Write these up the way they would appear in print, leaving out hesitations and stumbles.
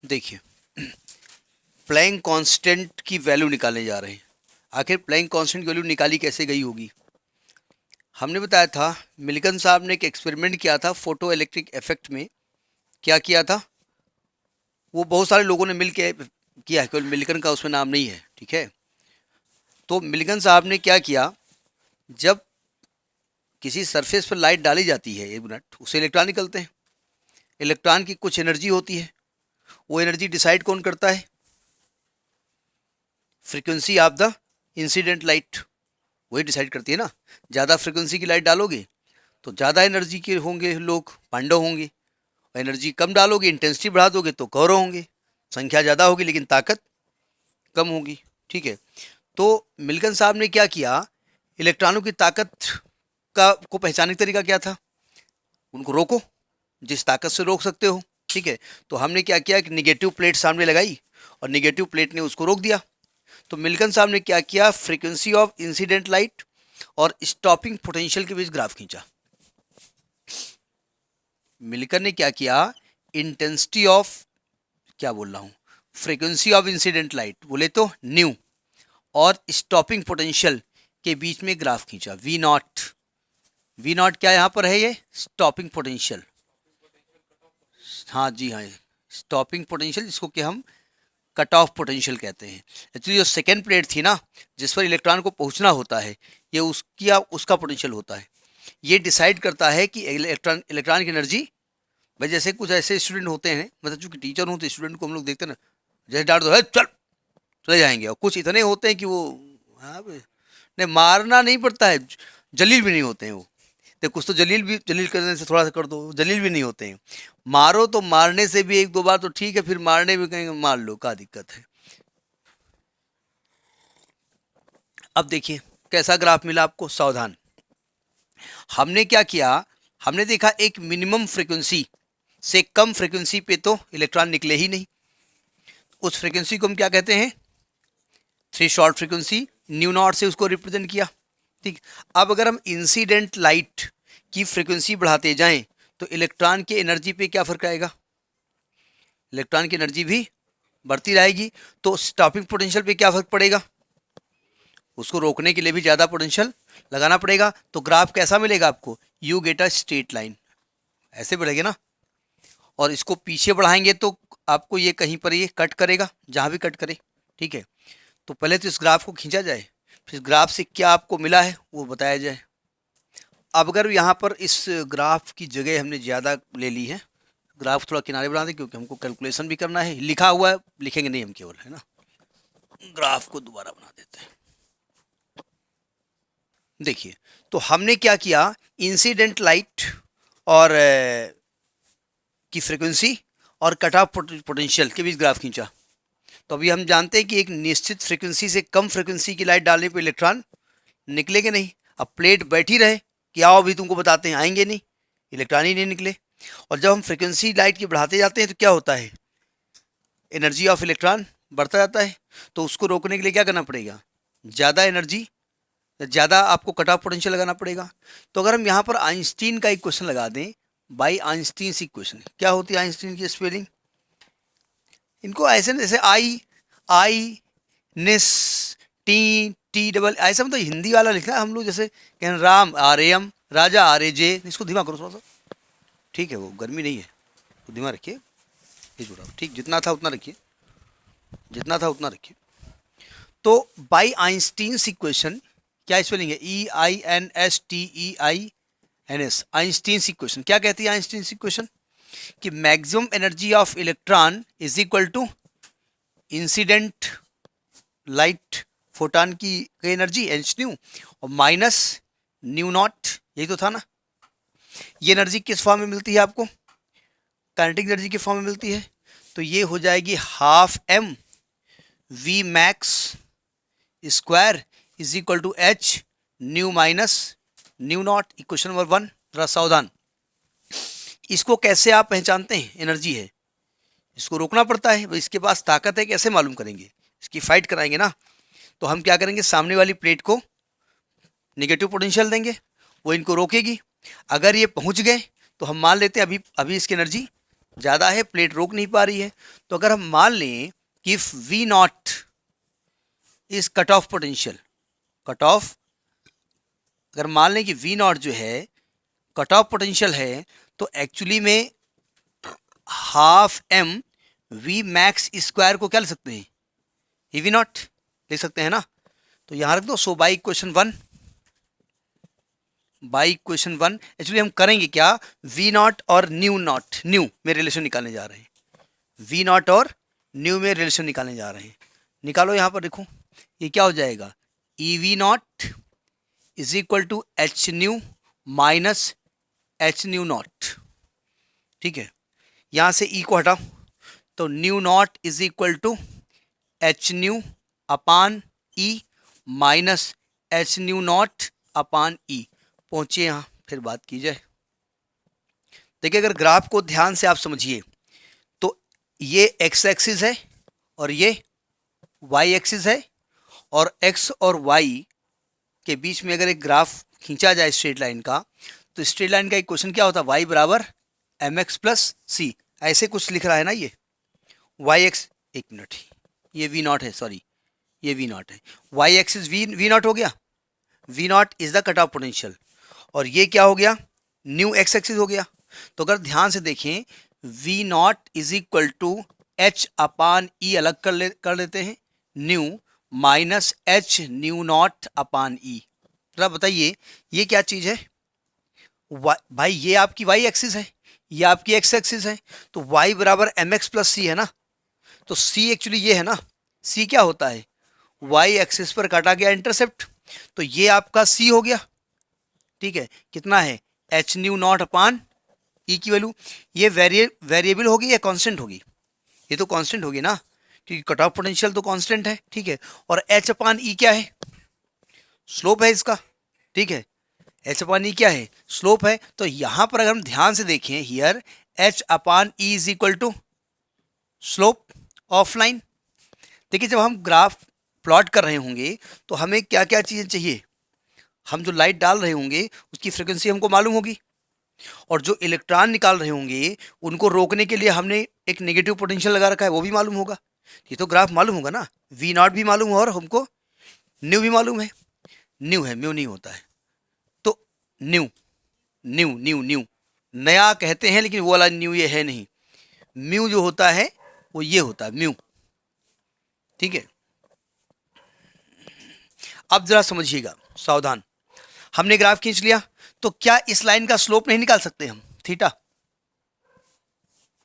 देखिए, Planck constant की value निकालने जा रहे हैं। आखिर प्लैंक कांस्टेंट की वैल्यू निकाली कैसे गई होगी? हमने बताया था, मिल्टन साहब ने एक एक्सपेरिमेंट किया था फोटो इलेक्ट्रिक इफेक्ट में। क्या किया था? वो बहुत सारे लोगों ने मिल के किया है, केवल मिल्टन का उसमें नाम नहीं है, ठीक है। तो मिल्टन साहब ने क्या किया, जब किसी सरफेस पर लाइट डाली जाती है, एक मिनट, उससे इलेक्ट्रॉन निकलते हैं। इलेक्ट्रॉन की कुछ एनर्जी होती है, वो एनर्जी डिसाइड कौन करता है? Frequency of the incident light, वही डिसाइड करती है ना। ज़्यादा फ्रीक्वेंसी की लाइट डालोगे तो ज़्यादा एनर्जी के होंगे लोग, पांडव होंगे। एनर्जी कम डालोगे, इंटेंसिटी बढ़ा दोगे तो कौरव होंगे। संख्या ज़्यादा होगी लेकिन ताकत कम होगी, ठीक है। तो मिल्टन साहब ने क्या किया, इलेक्ट्रॉनों की ताकत का को पहचानने का तरीका क्या था? उनको रोको, जिस ताकत से रोक सकते हो, ठीक है। तो हमने क्या किया कि निगेटिव प्लेट सामने लगाई और निगेटिव प्लेट ने उसको रोक दिया। तो मिल्टन साहब ने क्या किया, फ्रीक्वेंसी ऑफ इंसिडेंट लाइट और स्टॉपिंग पोटेंशियल के बीच ग्राफ खींचा। मिल्टन ने क्या किया, इंटेंसिटी ऑफ, क्या बोल रहा हूं, फ्रीक्वेंसी ऑफ इंसिडेंट लाइट बोले तो न्यू, और स्टॉपिंग पोटेंशियल के बीच में ग्राफ खींचा, वी नॉट। वी नॉट क्या यहां पर है? ये स्टॉपिंग पोटेंशियल। हाँ जी, हाँ, स्टॉपिंग पोटेंशियल, जिसको कि हम कट ऑफ पोटेंशियल कहते हैं। एक्चुअली जो सेकेंड प्लेट थी ना, जिस पर इलेक्ट्रॉन को पहुंचना होता है, ये उसका पोटेंशियल होता है। ये डिसाइड करता है कि इलेक्ट्रॉन की एनर्जी। भाई जैसे कुछ ऐसे स्टूडेंट होते हैं, मतलब चूंकि टीचर हूँ तो स्टूडेंट को हम लोग देखते हैं ना, जैसे डांट दो, "है, चल चले जाएंगे", और कुछ इतने होते हैं कि वो, हाँ भाई, नहीं मारना नहीं पड़ता है, जलील भी नहीं होते हैं वो। तो कुछ तो जलील करने से थोड़ा सा कर दो, जलील भी नहीं होते हैं। मारो तो मारने से भी एक दो बार तो ठीक है, फिर मारने भी कहेंगे मार लो, क्या दिक्कत है। अब देखिए कैसा ग्राफ मिला आपको, सावधान। हमने क्या किया, हमने देखा एक मिनिमम फ्रीक्वेंसी से कम फ्रीक्वेंसी पे तो इलेक्ट्रॉन निकले ही नहीं। उस फ्रीक्वेंसी को हम क्या कहते हैं? Three short frequency, new not से उसको रिप्रेजेंट किया, ठीक। अब अगर हम इंसिडेंट लाइट की फ्रीक्वेंसी बढ़ाते जाएं तो इलेक्ट्रॉन की एनर्जी पे क्या फर्क आएगा? इलेक्ट्रॉन की एनर्जी भी बढ़ती रहेगी। तो स्टॉपिंग पोटेंशियल पे क्या फर्क पड़ेगा? उसको रोकने के लिए भी ज़्यादा पोटेंशियल लगाना पड़ेगा। तो ग्राफ कैसा मिलेगा आपको? You get a straight line, ऐसे बढ़ेगा ना। और इसको पीछे बढ़ाएंगे तो आपको ये कहीं पर ये कट करेगा, जहाँ भी कट करे, ठीक है। तो पहले तो इस ग्राफ को खींचा जाए, फिर ग्राफ से क्या आपको मिला है वो बताया जाए। अब अगर यहाँ पर इस ग्राफ की जगह हमने ज़्यादा ले ली है, ग्राफ थोड़ा किनारे बना दें क्योंकि हमको कैलकुलेशन भी करना है। लिखा हुआ है, लिखेंगे नहीं हम केवल, है ना। ग्राफ को दोबारा बना देते हैं। देखिए, तो हमने क्या किया, इंसिडेंट लाइट और की फ्रीक्वेंसी और कट ऑफ पोटेंशियल के बीच ग्राफ खींचा। तो अभी हम जानते हैं कि एक निश्चित फ्रीक्वेंसी से कम फ्रीक्वेंसी की लाइट डालने पर इलेक्ट्रॉन निकलेंगे नहीं। अब प्लेट बैठी रहे कि आओ अभी तुमको बताते हैं, आएंगे नहीं, इलेक्ट्रॉन ही नहीं निकले। और जब हम फ्रीक्वेंसी लाइट की बढ़ाते जाते हैं तो क्या होता है? एनर्जी ऑफ इलेक्ट्रॉन बढ़ता जाता है। तो उसको रोकने के लिए क्या करना पड़ेगा? ज़्यादा एनर्जी, ज़्यादा आपको कट ऑफ पोटेंशियल लगाना पड़ेगा। तो अगर हम यहाँ पर आइंस्टीन का इक्वेशन लगा दें, बाई आइंस्टीन इक्वेशन, क्या होती है आइंस्टीन की स्पेलिंग? इनको ऐसे जैसे आई आई निस टी टी डबल, ऐसा मतलब हिंदी वाला लिखना है हम लोग, जैसे कहें Ram R A M, Raja R A J. इसको धीमा करो थोड़ा सा, ठीक है, वो गर्मी नहीं है, तो धीमा रखिए, ये जुड़ा ठीक, जितना था उतना रखिए, जितना था उतना रखिए। तो बाई आइंस्टीन इक्वेशन, क्या स्पेलिंग है? E I N S T E I N S. Einstein equation क्या कहती है? आइंस्टीन इक्वेशन कि maximum energy of electron is equal to incident light photon की एनर्जी एच न्यू और माइनस न्यू नॉट, यही तो था ना। ये एनर्जी किस फॉर्म में मिलती है आपको? काइनेटिक एनर्जी के फॉर्म में मिलती है। तो ये हो जाएगी half m v max square is equal to H nu minus nu naught. Equation number 1, जरा सावधान। इसको कैसे आप पहचानते हैं? एनर्जी है, इसको रोकना पड़ता है, इसके पास ताकत है, कैसे मालूम करेंगे? इसकी फाइट कराएंगे ना। तो हम क्या करेंगे, सामने वाली प्लेट को नेगेटिव पोटेंशियल देंगे, वो इनको रोकेगी। अगर ये पहुंच गए तो हम मान लेते हैं अभी अभी इसकी एनर्जी ज़्यादा है, प्लेट रोक नहीं पा रही है। तो अगर हम मान लें कि if v naught is cut off potential, cut off, अगर मान लें कि वी नॉट जो है कट ऑफ पोटेंशियल है, तो एक्चुअली में half m v max square को क्या लिख सकते हैं, ई वी नॉट लिख सकते हैं ना। तो यहां रख दो। So by equation one, by equation one actually हम करेंगे क्या, वी नॉट और न्यू में रिलेशन निकालने जा रहे हैं। वी नॉट और न्यू में रिलेशन निकालने जा रहे हैं। निकालो, यहां पर देखो ये क्या हो जाएगा, E V naught is equal to H nu minus H nu naught. ठीक है, यहां से ई को हटाओ, तो nu naught is equal to H nu upon E minus H nu naught upon E. पहुंचे यहां, फिर बात की जाए। देखिए, अगर ग्राफ को ध्यान से आप समझिए तो ये एक्स एक्सिस है और ये वाई एक्सिस है, और एक्स और वाई के बीच में अगर एक ग्राफ खींचा जाए स्ट्रेट लाइन का, तो स्ट्रेट लाइन का इक्वेशन क्या होता है, वाई बराबर एम एक्स प्लस सी, ऐसे कुछ लिख रहा है ना ये वाई एक्स। एक मिनट, ये वी नॉट है, सॉरी ये वी नॉट है, वाई एक्सिस वी नॉट हो गया, v naught is the cut off potential, और ये क्या हो गया, न्यू एक्स एक्सिस हो गया। तो अगर ध्यान से देखें, V naught is equal to H upon E अलग कर लेते हैं, nu minus H nu naught upon E. जरा बताइए ये क्या चीज है, भाई ये आपकी वाई एक्सिस है, ये आपकी एक्स एक्सिस है, तो वाई बराबर एम एक्स प्लस सी है ना। तो सी एक्चुअली ये है ना, सी क्या होता है, वाई एक्सिस पर काटा गया इंटरसेप्ट, तो ये आपका सी हो गया। ठीक है, कितना है, एच न्यू नॉट अपान ई की वैल्यू, ये वेरिएबल होगी या कांस्टेंट होगी, ये तो कांस्टेंट होगी ना, क्योंकि कट ऑफ पोटेंशियल तो कांस्टेंट है। ठीक है, और एच अपान ई क्या है, स्लोप है इसका। ठीक है, एच अपान ई क्या है, स्लोप है। तो यहां पर अगर हम ध्यान से देखें, here h upon e is equal to slope of line. देखिए, जब हम ग्राफ प्लॉट कर रहे होंगे तो हमें क्या क्या चीज़ें चाहिए, हम जो लाइट डाल रहे होंगे उसकी फ्रिक्वेंसी हमको मालूम होगी, और जो इलेक्ट्रॉन निकाल रहे होंगे उनको रोकने के लिए हमने एक नेगेटिव पोटेंशियल लगा रखा है, वो भी मालूम होगा। ये तो ग्राफ मालूम होगा ना, वी नॉट भी मालूम है और हमको न्यू भी मालूम है। न्यू है, म्यू नहीं होता है। तो न्यू न्यू न्यू न्यू नया कहते हैं, लेकिन वो वाला न्यू ये है नहीं। म्यू जो होता है वो ये होता है, म्यू। ठीक है, अब जरा समझिएगा, सावधान। हमने ग्राफ खींच लिया, तो क्या इस लाइन का स्लोप नहीं निकाल सकते हम, थीटा?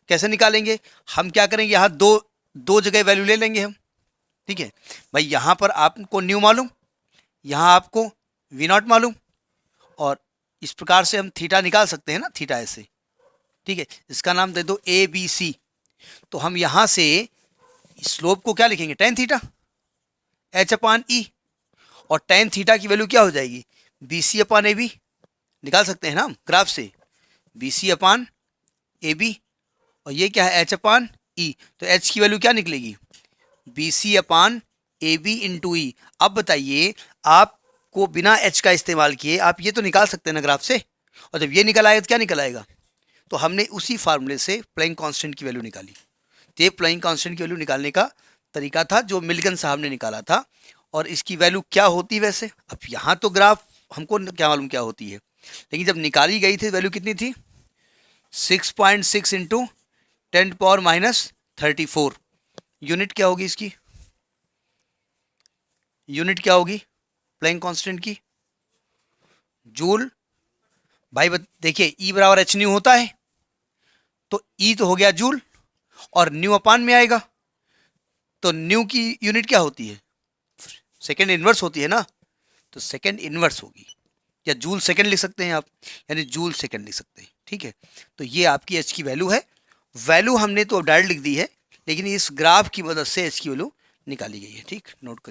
कैसे निकालेंगे, हम क्या करेंगे, यहां दो जगह वैल्यू ले लेंगे हम। ठीक है भाई, यहां पर आपको न्यू मालूम, यहां आपको वी नॉट मालूम, और इस प्रकार से हम थीटा निकाल सकते हैं ना, थीटा ऐसे। ठीक है, इसका नाम दे दो ए बी सी। तो हम यहां से स्लोप को क्या लिखेंगे, टेन थीटा एच अपान ई, और टेन थीटा की वैल्यू क्या हो जाएगी, B C upon A B. निकाल सकते हैं ना हम ग्राफ से, B C upon A B, और ये क्या है, एच अपान ई। तो एच की वैल्यू क्या निकलेगी, B C upon A B into E. अब बताइए, आपको बिना एच का इस्तेमाल किए आप ये तो निकाल सकते हैं ना ग्राफ से, और जब ये निकल आएगा तो क्या निकल आएगा, तो हमने उसी फार्मूले से प्लैंक कांस्टेंट की वैल्यू निकाली। तो ये प्लैंक कांस्टेंट की वैल्यू निकालने का तरीका था जो मिल्गन साहब ने निकाला था। और इसकी वैल्यू क्या होती वैसे, अब यहाँ तो ग्राफ हमको क्या मालूम क्या होती है, लेकिन जब निकाली गई थी वैल्यू कितनी थी, 6.6 इंटू 10⁻34। यूनिट क्या होगी इसकी, यूनिट क्या होगी प्लैंक कांस्टेंट की, जूल। भाई देखिए, ई बराबर एच न्यू होता है, तो ई तो हो गया जूल, और न्यू अपान में आएगा, तो न्यू की यूनिट क्या होती है, सेकेंड इनवर्स होती है ना, तो सेकेंड इनवर्स होगी, या जूल सेकेंड लिख सकते हैं आप, यानी जूल सेकेंड लिख सकते हैं। ठीक है, तो ये आपकी एच की वैल्यू है। वैल्यू हमने तो डायरेक्ट लिख दी है, लेकिन इस ग्राफ की मदद से एच की वैल्यू निकाली गई है। ठीक, नोट करिए।